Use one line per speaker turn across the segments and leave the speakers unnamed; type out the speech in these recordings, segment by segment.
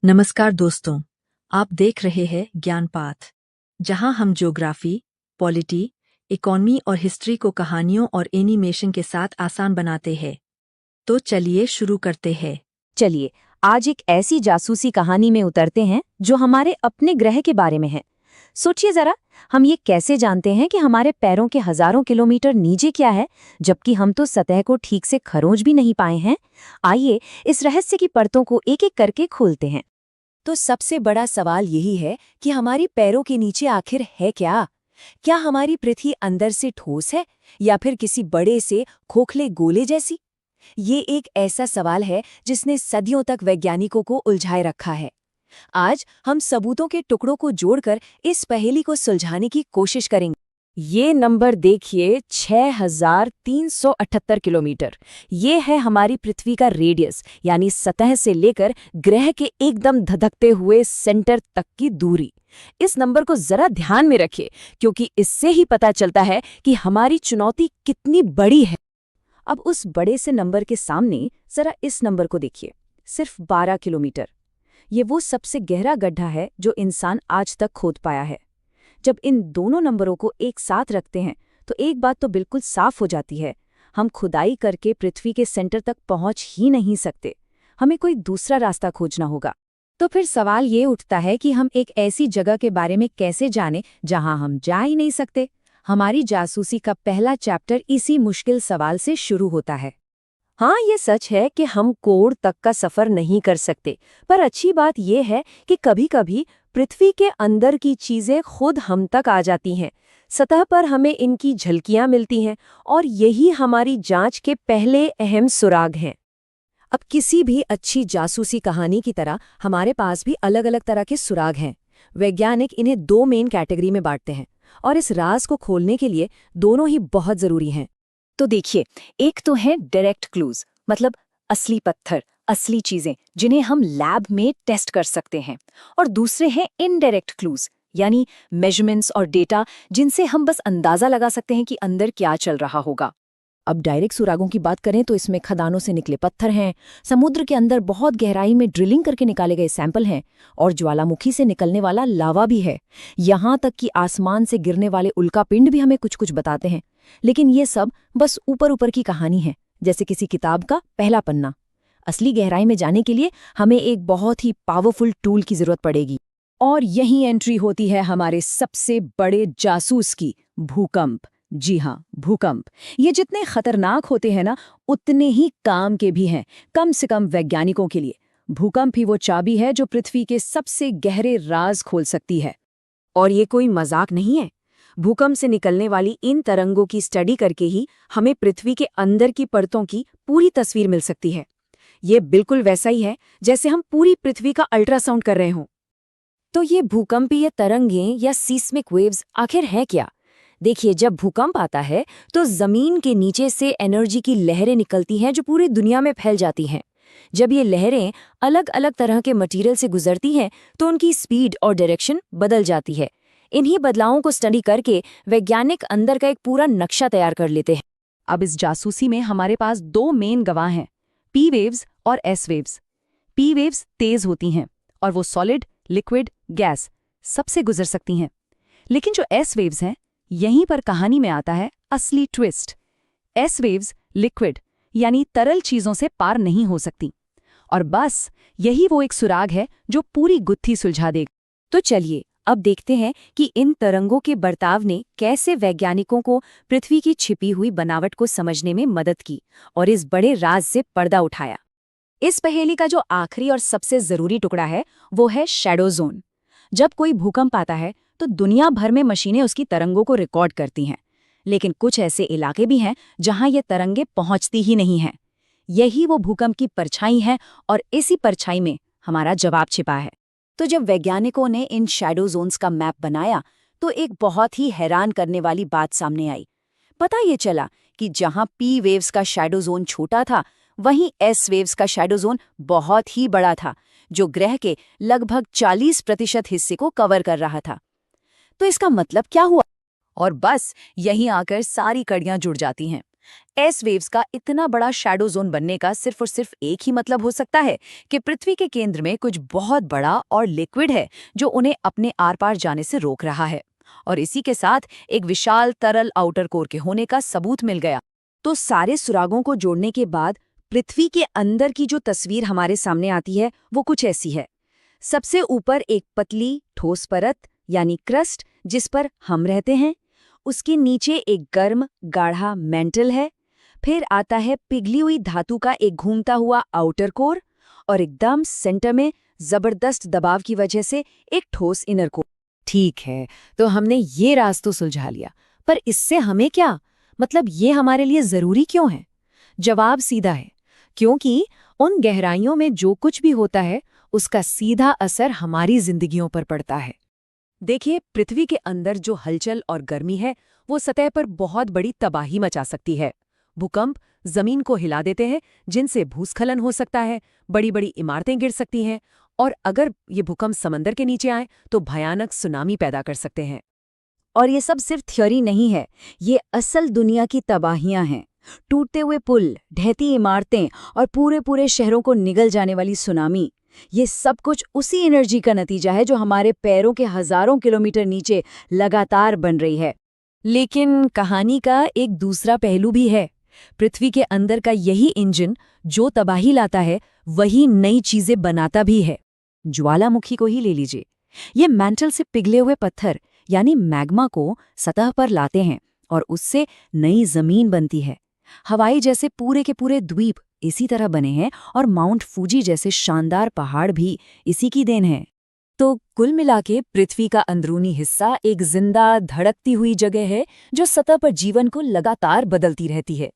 नमस्कार दोस्तों, आप देख रहे हैं ज्ञान पाठ, जहां हम ज्योग्राफी, पॉलिटी, इकोनॉमी और हिस्ट्री को कहानियों और एनिमेशन के साथ आसान बनाते हैं। तो चलिए शुरू करते हैं।
चलिए आज एक ऐसी जासूसी कहानी में उतरते हैं जो हमारे अपने ग्रह के बारे में है। सोचिए जरा, हम ये कैसे जानते हैं कि हमारे पैरों के हजारों किलोमीटर नीचे क्या है, जबकि हम तो सतह को ठीक से खरोंच भी नहीं पाए हैं। आइए इस रहस्य की परतों को एक एक करके खोलते हैं। तो सबसे बड़ा सवाल यही है कि हमारी पैरों के नीचे आखिर है क्या? क्या हमारी पृथ्वी अंदर से ठोस है या फिर किसी बड़े से खोखले गोले जैसी? ये एक ऐसा सवाल है जिसने सदियों तक वैज्ञानिकों को उलझाए रखा है। आज हम सबूतों के टुकड़ों को जोड़कर इस पहेली को सुलझाने की कोशिश करेंगे। ये नंबर देखिए, 6378 किलोमीटर। ये है हमारी पृथ्वी का रेडियस, यानी सतह से लेकर ग्रह के एकदम धधकते हुए सेंटर तक की दूरी। इस नंबर को जरा ध्यान में रखिए, क्योंकि इससे ही पता चलता है कि हमारी चुनौती कितनी बड़ी है। अब उस बड़े से नंबर के सामने जरा इस नंबर को देखिए, सिर्फ 12 किलोमीटर। ये वो सबसे गहरा गड्ढा है जो इंसान आज तक खोद पाया है। जब इन दोनों नंबरों को एक साथ रखते हैं तो एक बात तो बिल्कुल साफ हो जाती है, हम खुदाई करके पृथ्वी के सेंटर तक पहुंच ही नहीं सकते। हमें कोई दूसरा रास्ता खोजना होगा। तो फिर सवाल ये उठता है कि हम एक ऐसी जगह के बारे में कैसे जानें जहां हम जा ही नहीं सकते। हमारी जासूसी का पहला चैप्टर इसी मुश्किल सवाल से शुरू होता है। हाँ, ये सच है कि हम कोण तक का सफर नहीं कर सकते, पर अच्छी बात यह है कि कभी-कभी पृथ्वी के अंदर की चीजें खुद हम तक आ जाती हैं। सतह पर हमें इनकी झलकियां मिलती हैं और यही हमारी जांच के पहले अहम सुराग हैं। अब किसी भी अच्छी जासूसी कहानी की तरह हमारे पास भी अलग-अलग तरह के सुराग हैं। वैज्ञानिक इन्हें दो मेन कैटेगरी में बांटते हैं और इस राज को खोलने के लिए दोनों ही बहुत जरूरी हैं। तो देखिए, एक तो है डायरेक्ट क्लूज, मतलब असली पत्थर, असली चीजें जिन्हें हम लैब में टेस्ट कर सकते हैं, और दूसरे हैं इनडायरेक्ट क्लूज, यानी मेजरमेंट्स और डेटा जिनसे हम बस अंदाजा लगा सकते हैं कि अंदर क्या चल रहा होगा। अब डायरेक्ट सुरागों की बात करें तो इसमें खदानों से निकले पत्थर हैं, समुद्र के अंदर बहुत गहराई में ड्रिलिंग करके निकाले गए सैंपल हैं, और ज्वालामुखी से निकलने वाला लावा भी है। यहाँ तक कि आसमान से गिरने वाले उल्कापिंड भी हमें कुछ कुछ बताते हैं। लेकिन ये सब बस ऊपर ऊपर की कहानी है, जैसे किसी किताब का पहला पन्ना। असली गहराई में जाने के लिए हमें एक बहुत ही पावरफुल टूल की जरूरत पड़ेगी, और यही एंट्री होती है हमारे सबसे बड़े जासूस की, भूकंप। जी हाँ, भूकंप। ये जितने खतरनाक होते हैं ना, उतने ही काम के भी हैं, कम से कम वैज्ञानिकों के लिए। भूकंप ही वो चाबी है जो पृथ्वी के सबसे गहरे राज खोल सकती है। और ये कोई मजाक नहीं है। भूकंप से निकलने वाली इन तरंगों की स्टडी करके ही हमें पृथ्वी के अंदर की परतों की पूरी तस्वीर मिल सकती है। ये बिल्कुल वैसा ही है जैसे हम पूरी पृथ्वी का अल्ट्रासाउंड कर रहे हों। तो ये भूकंपीय तरंगें या सीस्मिक वेव्स आखिर है क्या? देखिए, जब भूकंप आता है तो जमीन के नीचे से एनर्जी की लहरें निकलती हैं जो पूरी दुनिया में फैल जाती हैं। जब ये लहरें अलग अलग तरह के मटेरियल से गुजरती हैं तो उनकी स्पीड और डायरेक्शन बदल जाती है। इन्हीं बदलावों को स्टडी करके वैज्ञानिक अंदर का एक पूरा नक्शा तैयार कर लेते हैं। अब इस जासूसी में हमारे पास दो मेन गवाह हैं, पी वेव्स और एस वेव्स। पी वेव्स तेज होती हैं और वो सॉलिड, लिक्विड, गैस सबसे गुजर सकती हैं। लेकिन जो एस वेव्स हैं, यहीं पर कहानी में आता है असली ट्विस्ट। एस वेव्स लिक्विड, यानी तरल चीजों से पार नहीं हो सकती, और बस यही वो एक सुराग है जो पूरी गुत्थी सुलझा देगा। तो चलिए अब देखते हैं कि इन तरंगों के बर्ताव ने कैसे वैज्ञानिकों को पृथ्वी की छिपी हुई बनावट को समझने में मदद की और इस बड़े राज से पर्दा उठाया। इस पहेली का जो आखिरी और सबसे जरूरी टुकड़ा है वो है शैडो जोन। जब कोई भूकंप आता है तो दुनिया भर में मशीनें उसकी तरंगों को रिकॉर्ड करती हैं, लेकिन कुछ ऐसे इलाके भी हैं जहां ये तरंगे पहुंचती ही नहीं हैं। यही वो भूकंप की परछाई है, और इसी परछाई में हमारा जवाब छिपा है। तो जब वैज्ञानिकों ने इन शैडो जोन्स का मैप बनाया तो एक बहुत ही हैरान करने वाली बात सामने आई। पता ये चला कि जहां पी वेव्स का शैडो जोन छोटा था, वहीं एस वेव्स का शैडो जोन बहुत ही बड़ा था, जो ग्रह के लगभग 40% हिस्से को कवर कर रहा था। तो इसका मतलब क्या हुआ? और बस यहीं आकर सारी कड़ियां जुड़ जाती हैं। एस वेव्स का इतना बड़ा शैडो जोन बनने का सिर्फ और सिर्फ एक ही मतलब हो सकता है कि पृथ्वी के केंद्र में कुछ बहुत बड़ा और लिक्विड है जो उन्हें अपने आर पार जाने से रोक रहा है। और इसी के साथ एक विशाल तरल आउटर कोर के होने का सबूत मिल गया। तो सारे सुरागों को जोड़ने के बाद पृथ्वी के अंदर की जो तस्वीर हमारे सामने आती है वो कुछ ऐसी है। सबसे ऊपर एक पतली ठोस परत यानी क्रस्ट जिस पर हम रहते हैं, उसके नीचे एक गर्म गाढ़ा मेंटल है, फिर आता है पिघली हुई धातु का एक घूमता हुआ आउटर कोर और एकदम सेंटर में जबरदस्त दबाव की वजह से एक ठोस इनर कोर। ठीक है, तो हमने ये राज तो सुलझा लिया, पर इससे हमें क्या मतलब, ये हमारे लिए जरूरी क्यों है? जवाब सीधा है, क्योंकि उन गहराइयों में जो कुछ भी होता है उसका सीधा असर हमारी जिंदगियों पर पड़ता है। देखिए, पृथ्वी के अंदर जो हलचल और गर्मी है वो सतह पर बहुत बड़ी तबाही मचा सकती है। भूकंप जमीन को हिला देते हैं, जिनसे भूस्खलन हो सकता है, बड़ी बड़ी इमारतें गिर सकती हैं, और अगर ये भूकंप समंदर के नीचे आए तो भयानक सुनामी पैदा कर सकते हैं। और ये सब सिर्फ थ्योरी नहीं है, ये असल दुनिया की तबाहियां हैं। टूटते हुए पुल, ढहती इमारतें और पूरे पूरे शहरों को निगल जाने वाली सुनामी, ये सब कुछ उसी एनर्जी का नतीजा है जो हमारे पैरों के हजारों किलोमीटर नीचे लगातार बन रही है। लेकिन कहानी का एक दूसरा पहलू भी है। पृथ्वी के अंदर का यही इंजन जो तबाही लाता है वही नई चीजें बनाता भी है। ज्वालामुखी को ही ले लीजिए। ये मैंटल से पिघले हुए पत्थर यानी मैग्मा को सतह पर लाते हैं और उससे नई जमीन बनती है। हवाई जैसे पूरे के पूरे द्वीप इसी तरह बने हैं और माउंट फूजी जैसे शानदार पहाड़ भी इसी की देन है। तो कुल मिलाके पृथ्वी का अंदरूनी हिस्सा एक जिंदा धड़कती हुई जगह है जो सतह पर जीवन को लगातार बदलती रहती है।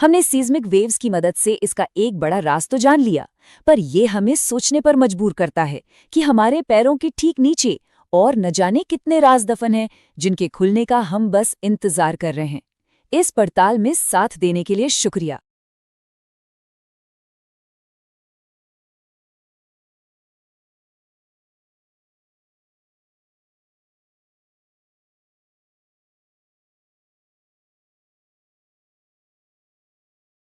हमने सीज़मिक वेव्स की मदद से इसका एक बड़ा राज तो जान लिया, पर यह हमें सोचने पर मजबूर करता है कि हमारे पैरों के ठीक नीचे और न जाने कितने राज दफन हैं जिनके खुलने का हम बस इंतजार कर रहे हैं। इस पड़ताल में साथ देने के लिए शुक्रिया।